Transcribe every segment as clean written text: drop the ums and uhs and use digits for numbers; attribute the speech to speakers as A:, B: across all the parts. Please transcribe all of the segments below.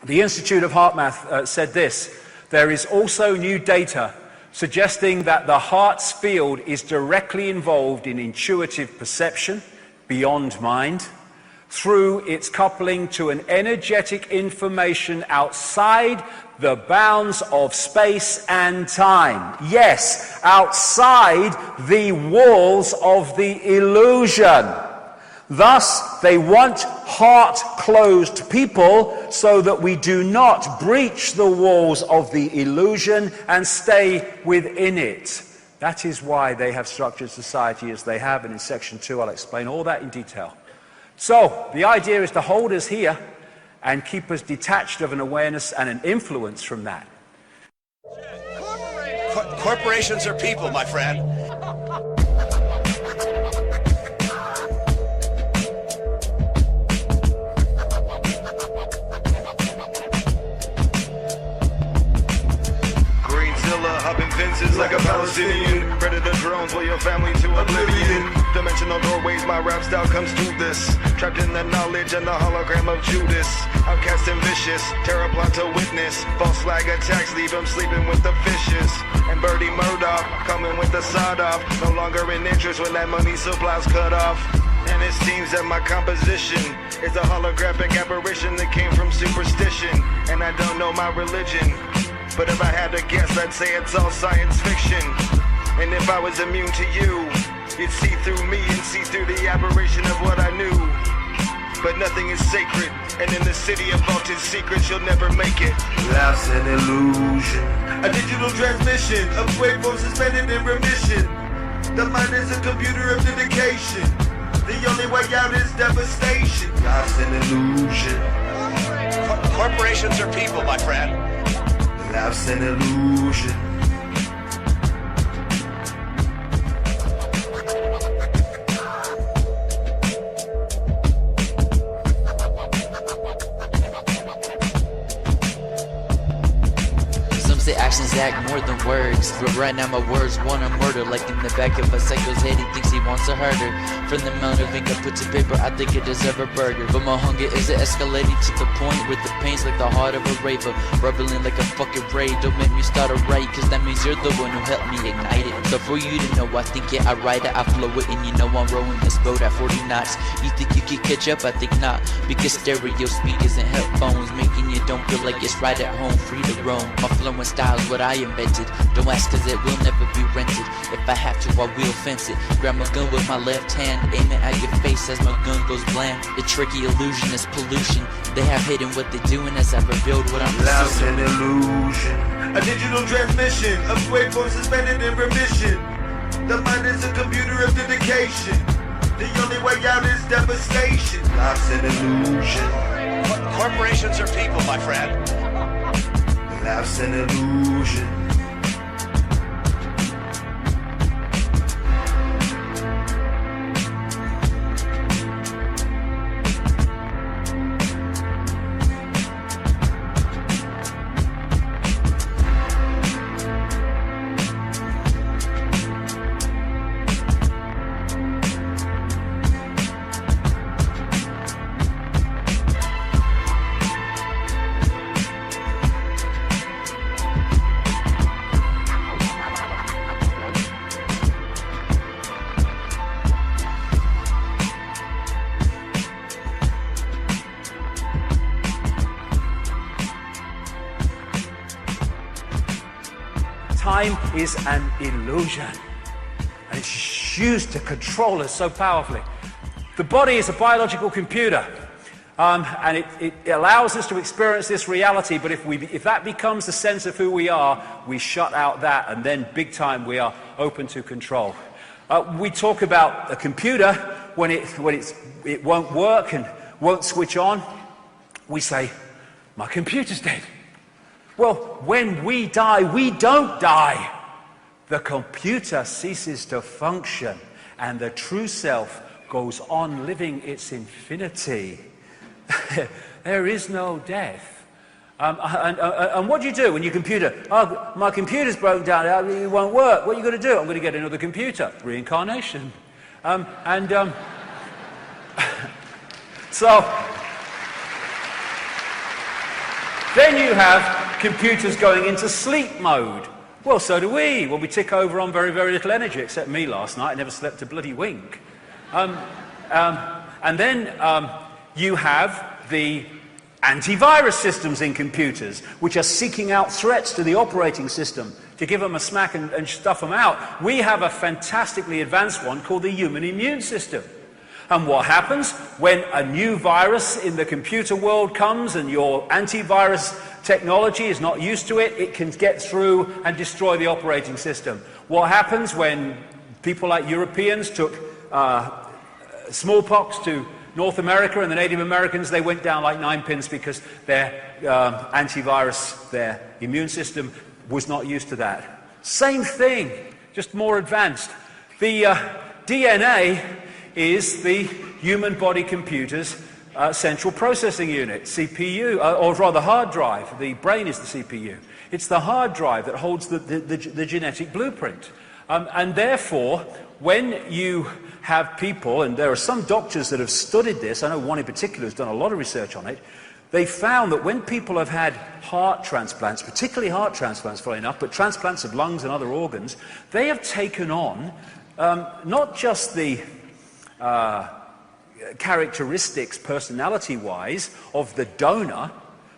A: The Institute of Heart Math said this: there is also new data suggesting that the heart's field is directly involved in intuitive perception beyond mind through its coupling to an energetic information outside the bounds of space and time. Yes, outside the walls of the illusion. Thus, they want heart-closed people so that we do not breach the walls of the illusion and stay within it. That is why they have structured society as they have, and in section 2 I'll explain all that in detail. So, the idea is to hold us here and keep us detached of an awareness and an influence from that.
B: Corporations are people, my friend. GreenZilla, hubbing fences like a Palestinian. Predator drones will your family to oblivion. Dimensional doorways, my rap style comes through this. Trapped in the knowledge and the hologram of Judas. Outcast and vicious, terror plot to witness. False flag attacks leave him sleeping with the fishes. And Birdie Murdoch coming with the sod off. No longer in interest when that money supply's cut off. And it seems that my composition is a holographic apparition that came from superstition. And I don't know my religion, but if I had to guess, I'd say it's all science fiction. And if I was immune to you, you'd see through me and see through the aberration of what I knew. But nothing is sacred, and in the city of vaulted secrets, you'll never make it.
C: Life's an illusion,
D: a digital transmission of waveforms suspended in remission. The mind is a computer of dedication. The only way out is devastation.
C: life's an illusion,
B: Corporations are people, my friend.
C: life's an illusion.
E: Say actions act more than words, but right now my words wanna murder. Like in the back of a psycho's head, he thinks he wants to hurt her. From the amount of ink I put to paper, I think it deserves a burger. But my hunger is escalating to the point where the pain's like the heart of a raver, bubbling like a fucking raid. Don't make me start a raid, cause that means you're the one who helped me ignite it. So for you to know, I think I ride it, I flow it, and you know I'm rowing this boat at 40 knots. You think you can catch up? I think not, because stereo speakers and headphones making you don't feel like it's right at home, free to roam. My flow and style's what I invented. Don't ask, cause it will never be rented. If I have to, I will fence it. Grab my gun with my left hand, aim it at your face as my gun goes bland. The tricky illusion is pollution. They have hidden what they're doing as I revealed what I'm
C: Life's
E: pursuing.
C: an illusion,
D: A digital transmission of waveforms suspended in remission. The mind is a computer of dedication. The only way out is devastation.
C: life's an illusion,
B: Corporations are people, my friend.
C: life's an illusion.
A: Time is an illusion, and it's used to control us so powerfully. The body is a biological computer, and it allows us to experience this reality, but if that becomes the sense of who we are, we shut out that, and then big time we are open to control. We talk about a computer when it won't work and won't switch on. We say, my computer's dead. Well, when we die, we don't die. The computer ceases to function, and the true self goes on living its infinity. There is no death. And what do you do when your computer, oh, my computer's broken down, it won't work. What are you going to do? I'm going to get another computer. Reincarnation. Then you have computers going into sleep mode. Well, so do we. Well, we tick over on very, very little energy, except me last night. I never slept a bloody wink. And then you have the antivirus systems in computers, which are seeking out threats to the operating system to give them a smack and stuff them out. We have a fantastically advanced one called the human immune system. And what happens when a new virus in the computer world comes and your antivirus technology is not used to it, it can get through and destroy the operating system. What happens when people like Europeans took smallpox to North America and the Native Americans? They went down like 9 pins because their antivirus, their immune system was not used to that. Same thing, just more advanced. The DNA is the human body computer's central processing unit, CPU, or rather hard drive. The brain is the CPU. It's the hard drive that holds the genetic blueprint. And therefore, when you have people, and there are some doctors that have studied this, I know one in particular who's done a lot of research on it, they found that when people have had heart transplants, particularly heart transplants, funnily enough, but transplants of lungs and other organs, they have taken on not just the characteristics, personality-wise, of the donor,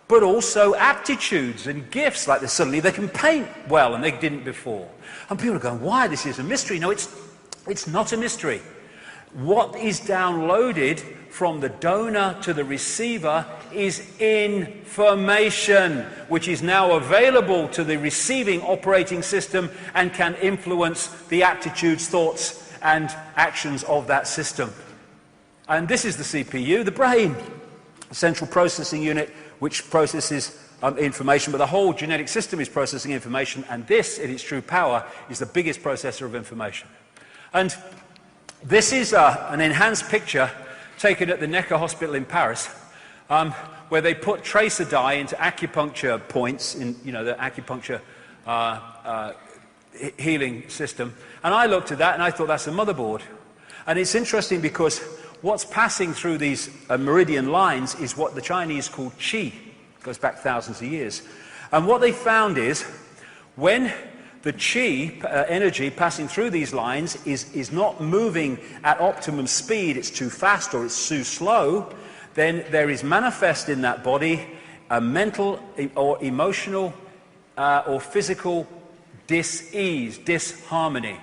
A: but also aptitudes and gifts, like suddenly they can paint well and they didn't before. And people are going, why? This is a mystery. No, it's not a mystery. What is downloaded from the donor to the receiver is information, which is now available to the receiving operating system and can influence the aptitudes, thoughts, and actions of that system. And this is the CPU, the brain, the central processing unit, which processes information, but the whole genetic system is processing information, and this, in its true power, is the biggest processor of information. And this is an enhanced picture taken at the Necker Hospital in Paris, where they put tracer dye into acupuncture points in, the acupuncture healing system. And I looked at that and I thought, that's a motherboard. And it's interesting because what's passing through these meridian lines is what the Chinese call qi. It goes back thousands of years. And what they found is when the qi energy passing through these lines is not moving at optimum speed, it's too fast or it's too slow, then there is manifest in that body a mental or emotional or physical dis-ease, disharmony.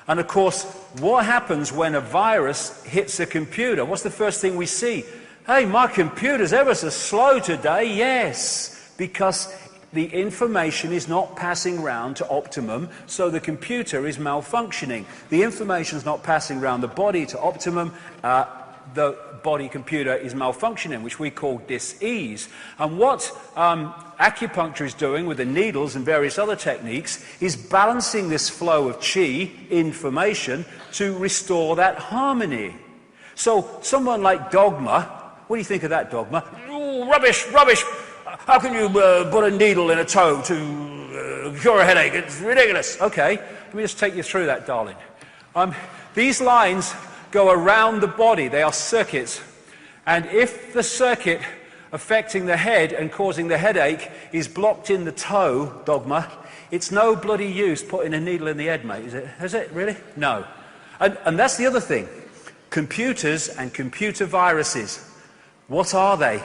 A: And of course, what happens when a virus hits a computer? What's the first thing we see? Hey, my computer's ever so slow today. Yes, because the information is not passing round to optimum, so the computer is malfunctioning. The information is not passing around the body to optimum. The body computer is malfunctioning, which we call dis-ease. And what acupuncture is doing with the needles and various other techniques is balancing this flow of qi information to restore that harmony. So someone like Dogma, what do you think of that, Dogma? Oh, rubbish, rubbish. How can you put a needle in a toe to cure a headache? It's ridiculous. Okay, let me just take you through that, darling. These lines go around the body. They are circuits. And if the circuit affecting the head and causing the headache is blocked in the toe, Dogma, it's no bloody use putting a needle in the head, mate, is it? Is it, really? No. And that's the other thing. Computers and computer viruses, what are they?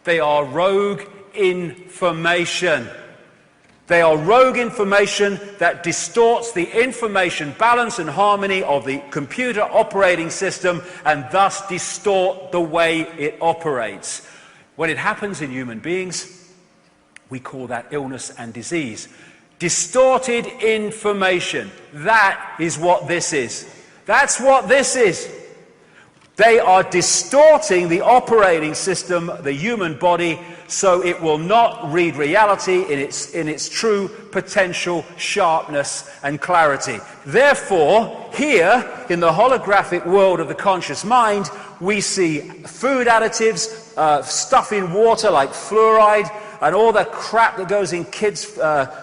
A: They are rogue information. They are rogue information that distorts the information balance and harmony of the computer operating system and thus distort the way it operates. When it happens in human beings, we call that illness and disease. Distorted information. That is what this is. That's what this is. They are distorting the operating system, the human body, so it will not read reality in its true potential sharpness and clarity. Therefore, here in the holographic world of the conscious mind, we see food additives, stuff in water like fluoride, and all the crap that goes in kids'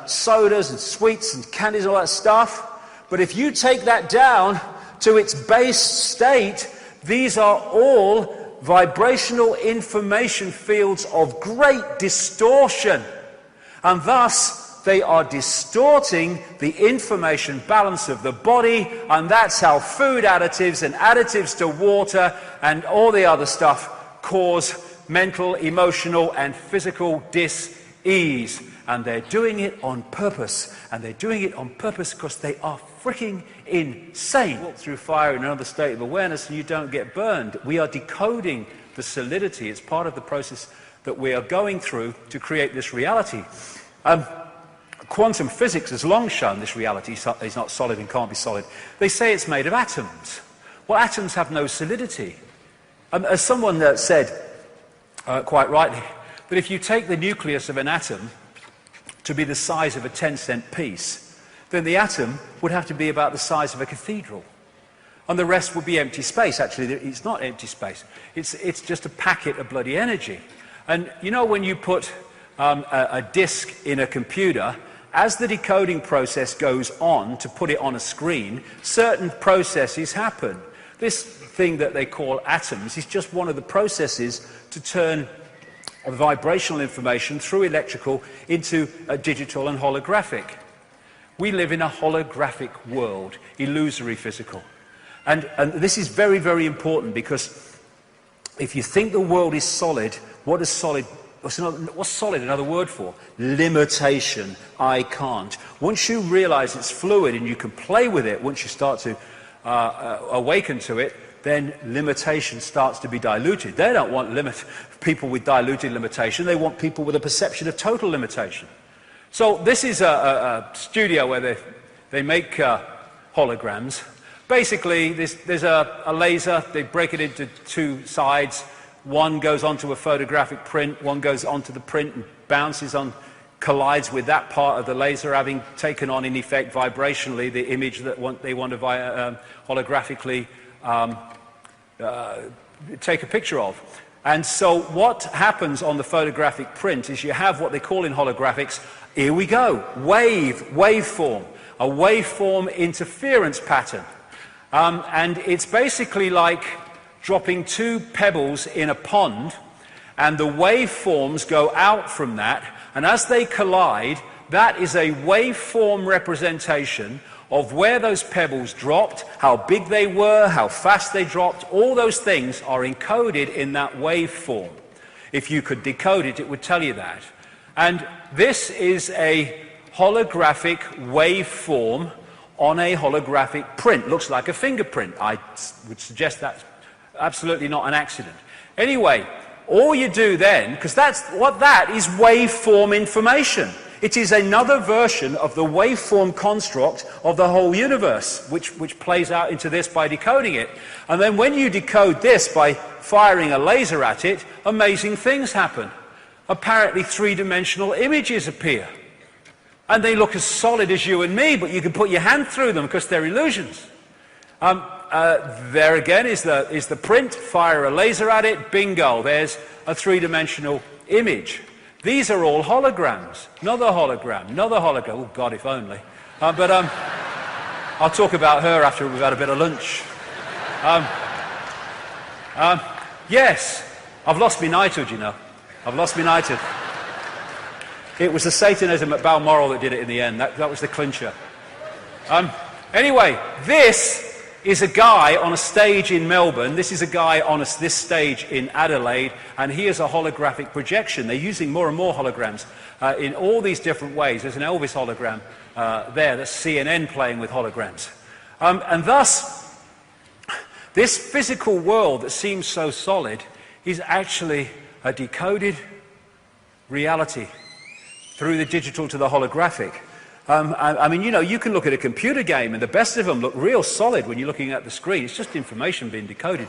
A: sodas and sweets and candies, all that stuff. But if you take that down to its base state, these are all vibrational information fields of great distortion, and thus they are distorting the information balance of the body, and that's how food additives and additives to water and all the other stuff cause mental, emotional and physical dis-ease. And they're doing it on purpose, and they're doing it on purpose because they are freaking insane. Walk through fire in another state of awareness and you don't get burned. We are decoding the solidity. It's part of the process that we are going through to create this reality. Quantum physics has long shown this reality is not solid and can't be solid. They say it's made of atoms. Well, atoms have no solidity. As someone said, quite rightly, that if you take the nucleus of an atom to be the size of a 10-cent piece, then the atom would have to be about the size of a cathedral. And the rest would be empty space. Actually, it's not empty space. It's just a packet of bloody energy. And you know, when you put a disk in a computer, as the decoding process goes on to put it on a screen, certain processes happen. This thing that they call atoms is just one of the processes to turn vibrational information through electrical into digital and holographic. We live in a holographic world, illusory physical. And this is very, very important, because if you think the world is solid, what is solid? What's solid another word for? Limitation. I can't. Once you realize it's fluid and you can play with it, once you start to awaken to it, then limitation starts to be diluted. They don't want people with diluted limitation. They want people with a perception of total limitation. So this is a studio where they make holograms. Basically, there's a laser. They break it into two sides. One goes onto a photographic print. One goes onto the print and bounces on, collides with that part of the laser, having taken on, in effect, vibrationally, the image that they want to holographically take a picture of. And so what happens on the photographic print is you have what they call in holographics, here we go, waveform, a waveform interference pattern. And it's basically like dropping two pebbles in a pond, and the waveforms go out from that, and as they collide, that is a waveform representation of where those pebbles dropped, how big they were, how fast they dropped. All those things are encoded in that waveform. If you could decode it, it would tell you that. And this is a holographic waveform on a holographic print. Looks like a fingerprint. I would suggest that's absolutely not an accident. Anyway, all you do then, because that is waveform information. It is another version of the waveform construct of the whole universe, which plays out into this by decoding it. And then when you decode this by firing a laser at it, amazing things happen. Apparently three-dimensional images appear. And they look as solid as you and me, but you can put your hand through them because they're illusions. There again is the print, fire a laser at it, bingo, there's a three-dimensional image. These are all holograms. Another hologram, another hologram. Oh, God, if only. But I'll talk about her after we've had a bit of lunch. Yes, I've lost my knighthood, you know. I've lost my knighthood. It was the Satanism at Balmoral that did it in the end. That was the clincher. Anyway, this is a guy on a stage in Melbourne. This is a guy on this stage in Adelaide, and he is a holographic projection. They're using more and more holograms in all these different ways. There's an Elvis hologram there. That's CNN playing with holograms. And thus, this physical world that seems so solid is actually a decoded reality through the digital to the holographic. I mean, you know, you can look at a computer game and the best of them look real solid when you're looking at the screen. It's just information being decoded.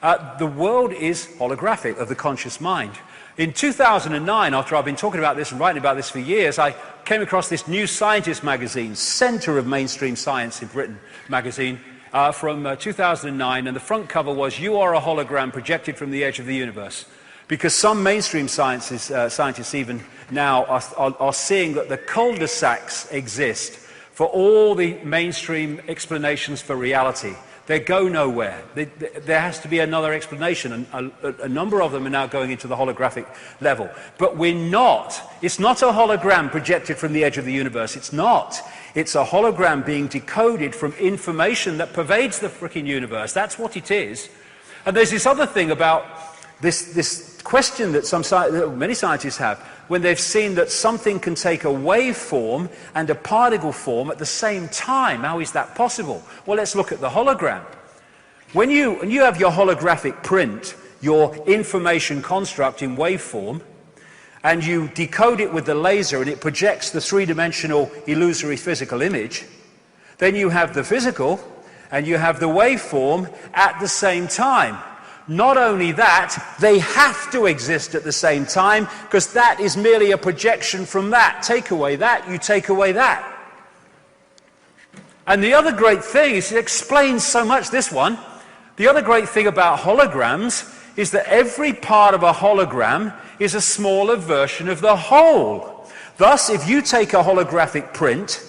A: The world is holographic, of the conscious mind. In 2009, after I've been talking about this and writing about this for years, I came across this New Scientist magazine, centre of mainstream science in Britain magazine, from 2009, and the front cover was, "You are a hologram projected from the edge of the universe." Because some mainstream scientists even now are seeing that the cul-de-sacs exist for all the mainstream explanations for reality. They go nowhere. There has to be another explanation, and a number of them are now going into the holographic level. But we're not. It's not a hologram projected from the edge of the universe. It's not. It's a hologram being decoded from information that pervades the frickin' universe. That's what it is. And there's this other thing about this question that many scientists have when they've seen that something can take a waveform and a particle form at the same time. How is that possible? Well, let's look at the hologram. When you have your holographic print, your information construct in waveform, and you decode it with the laser and it projects the three-dimensional illusory physical image, then you have the physical and you have the waveform at the same time. Not only that, they have to exist at the same time, because that is merely a projection from that. Take away that, you take away that. And the other great thing is, it explains so much, this one. The other great thing about holograms is that every part of a hologram is a smaller version of the whole. Thus, if you take a holographic print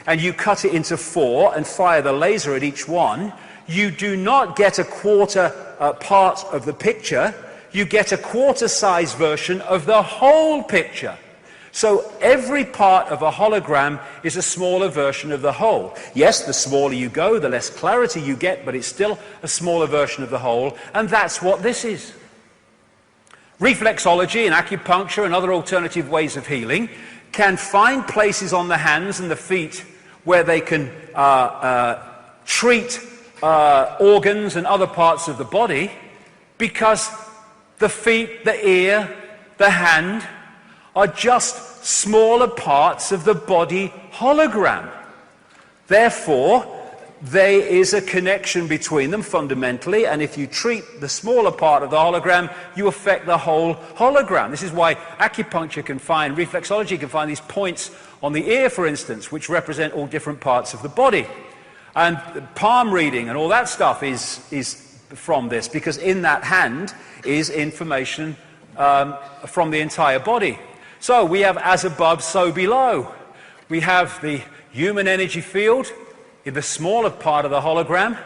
A: and you cut it into 4 and fire the laser at each one, you do not get a quarter part of the picture, you get a quarter-size version of the whole picture. So every part of a hologram is a smaller version of the whole. Yes, the smaller you go, the less clarity you get, but it's still a smaller version of the whole, and that's what this is. Reflexology and acupuncture and other alternative ways of healing can find places on the hands and the feet where they can treat organs and other parts of the body, because the feet, the ear, the hand are just smaller parts of the body hologram. Therefore, there is a connection between them fundamentally, and if you treat the smaller part of the hologram, you affect the whole hologram. This is why acupuncture can find, reflexology can find these points on the ear, for instance, which represent all different parts of the body. And palm reading and all that stuff is from this, because in that hand is information from the entire body. So we have as above, so below. We have the human energy field in the smaller part of the hologram,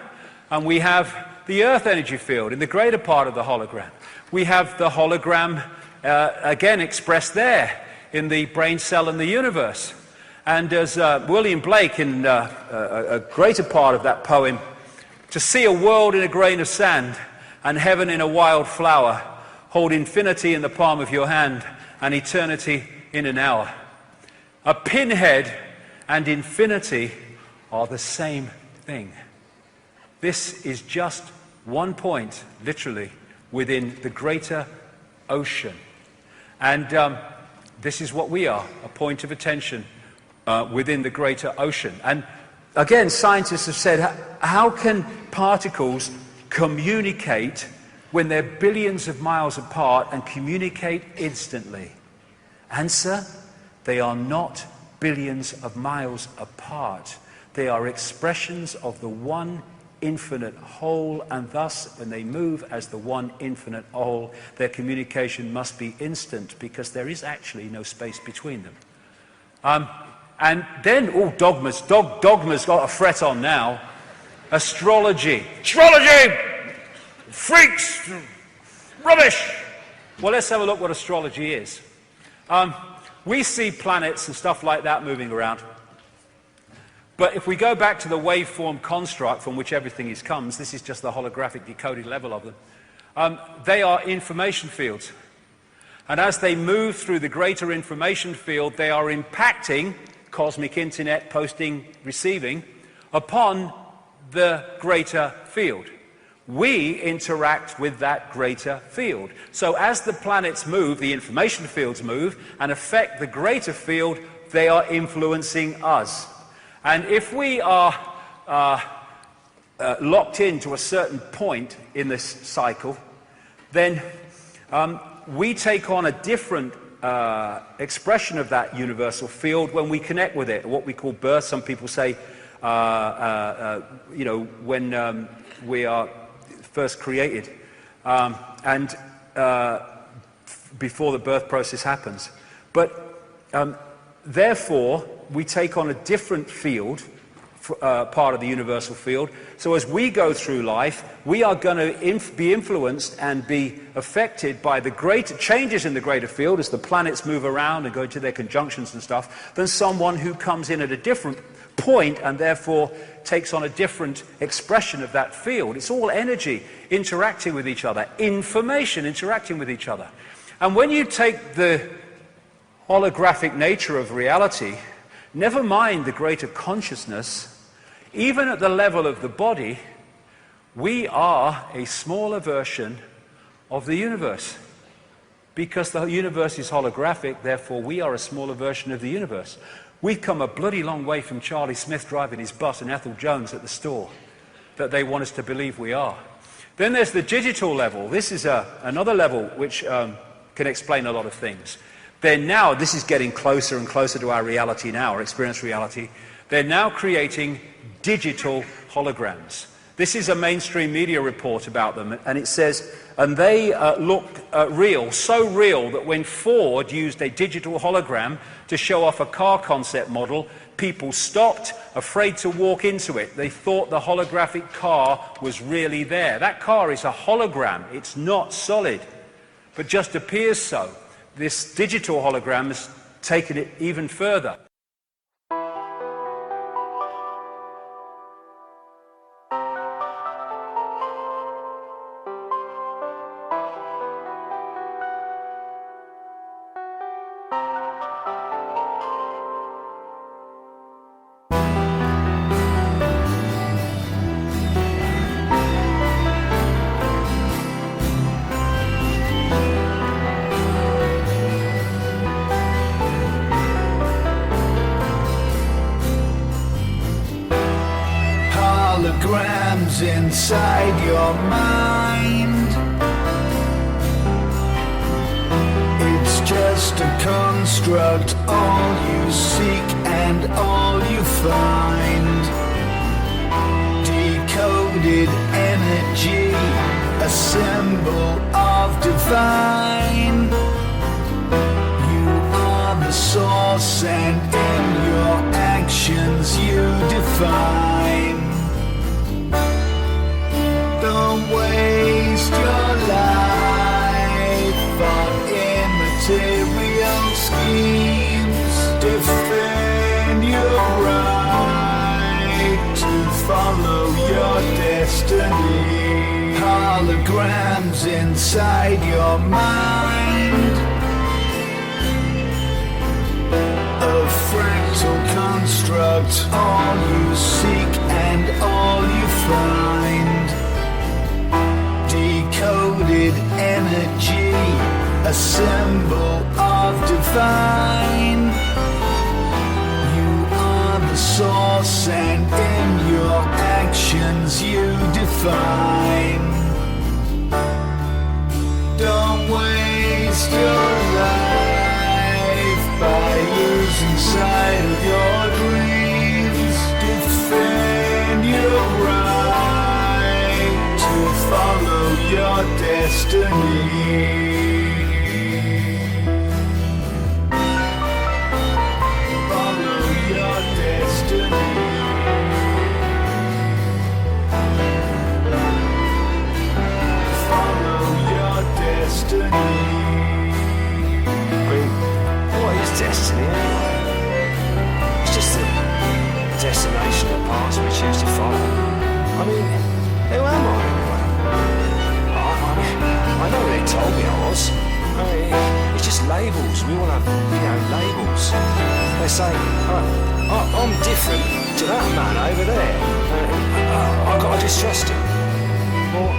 A: and we have the earth energy field in the greater part of the hologram. We have the hologram again expressed there in the brain cell and the universe. And as William Blake, in a greater part of that poem, to see a world in a grain of sand and heaven in a wild flower, hold infinity in the palm of your hand and eternity in an hour. A pinhead and infinity are the same thing. This is just one point, literally, within the greater ocean. And this is what we are, a point of attention within the greater ocean. And again, scientists have said, how can particles communicate when they're billions of miles apart and communicate instantly? Answer, they are not billions of miles apart. They are expressions of the one infinite whole, and thus, when they move as the one infinite whole, their communication must be instant, because there is actually no space between them. And then, dogmas. Dogma's got a fret on now. Astrology. Astrology! Freaks! Rubbish! Well, let's have a look what astrology is. We see planets and stuff like that moving around. But if we go back to the waveform construct from which everything comes, this is just the holographic decoded level of them, they are information fields. And as they move through the greater information field, they are impacting cosmic internet, posting, receiving, upon the greater field. We interact with that greater field. So as the planets move, the information fields move, and affect the greater field, they are influencing us. And if we are locked into a certain point in this cycle, then we take on a different expression of that universal field when we connect with it, what we call birth. Some people say, when we are first created, and before the birth process happens. But therefore, we take on a different field part of the universal field. So as we go through life, we are going to be influenced and be affected by the greater changes in the greater field as the planets move around and go into their conjunctions and stuff, than someone who comes in at a different point and therefore takes on a different expression of that field. It's all energy interacting with each other, information interacting with each other. And when you take the holographic nature of reality, never mind the greater consciousness, even at the level of the body, we are a smaller version of the universe. Because the universe is holographic, therefore we are a smaller version of the universe. We've come a bloody long way from Charlie Smith driving his bus and Ethel Jones at the store that they want us to believe we are. Then there's the digital level. This is another level which can explain a lot of things. Then now, this is getting closer and closer to our reality now, our experienced reality. They're now creating digital holograms. This is a mainstream media report about them, and it says, and they look real, so real that when Ford used a digital hologram to show off a car concept model, people stopped, afraid to walk into it. They thought the holographic car was really there. That car is a hologram. It's not solid, but just appears so. This digital hologram has taken it even further.
F: Holograms inside your mind. It's just a construct, all you seek and all you find. Decoded energy, a symbol of divine. You are the source and in your actions you define. Don't waste your life on immaterial schemes. Defend your right to follow your destiny. Holograms inside your mind. A fractal construct, all you seek and all you find. Decoded energy, a symbol of divine. You are the source and in your actions you define. Don't waste your life by losing sight of your dreams. Defend your right to follow your destiny. Follow your destiny. Follow your destiny.
G: I mean, what is destiny anyway? It's just a destination or path we choose to follow. I mean, who am I anyway? I know they told me I was. I mean, it's just labels. We all have, labels. They say, I'm different to that man over there. I've got to distrust him. Well,